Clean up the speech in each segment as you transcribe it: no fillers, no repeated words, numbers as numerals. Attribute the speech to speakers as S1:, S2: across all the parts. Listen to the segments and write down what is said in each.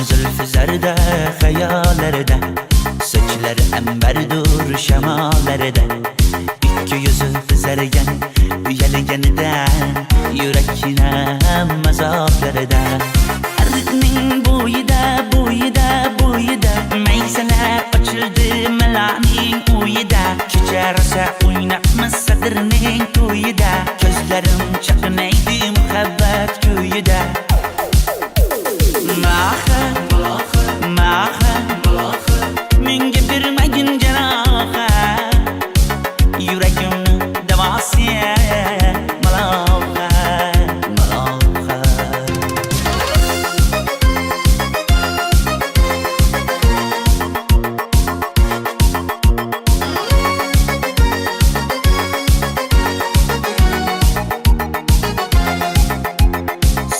S1: Zülfüzarda hayallarda, saçları emberdur şemalarda. İki yüzü kızargan, uyalganidan, yurakina mazoblarda. Ardiqning bo'yida maysalar ochildi malaning uyida. Kecha rosa o'ynabmiz sadirning to'yida. Ko'zlarim chaqnaydi muhabbat kuyida. Menga bermagin jarohat, yuragimni davosiya malohat.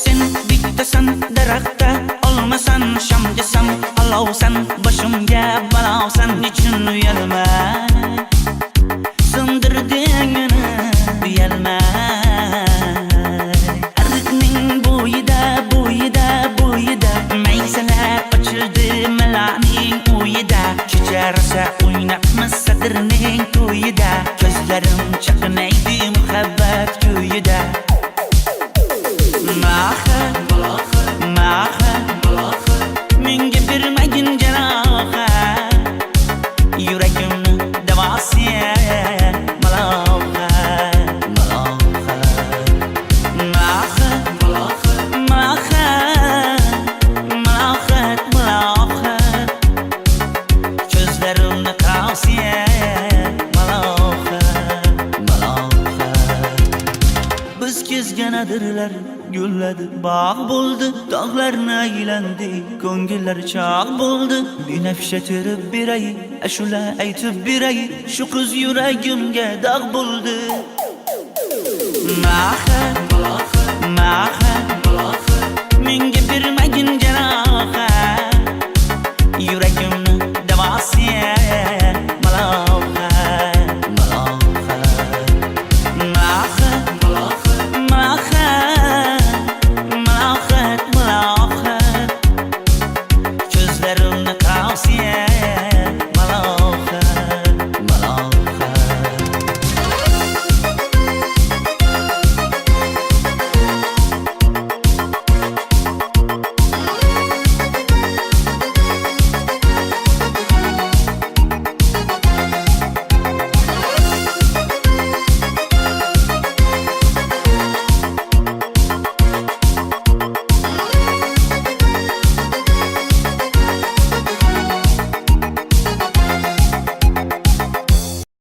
S1: Sen bittasan daraxtda, olmasan shamgasan, olovsan boshimga balosan. Nechun uyalma, sindirding meni uyalma. Ardiqning bo'yida maysalar ochildi malaning uyida. Kecha rosa o'ynabmiz sadirning to'yida. Ko'zlarim chaqnaydi muhabbat kuyida. Menga bermagin jarohat, yuragimni davosiya malohat. Ko'zlarimni qarosiya malohat. Biz kezganadirlar gulladi, bog' bo'ldi, tog'larni aylandi, ko'ngillar chog' bo'ldi. Binafsha terib beray, ashula aytib beray, shu qiz yuragimga dog' bo'ldi. Menga bermagin jarohat, yuragim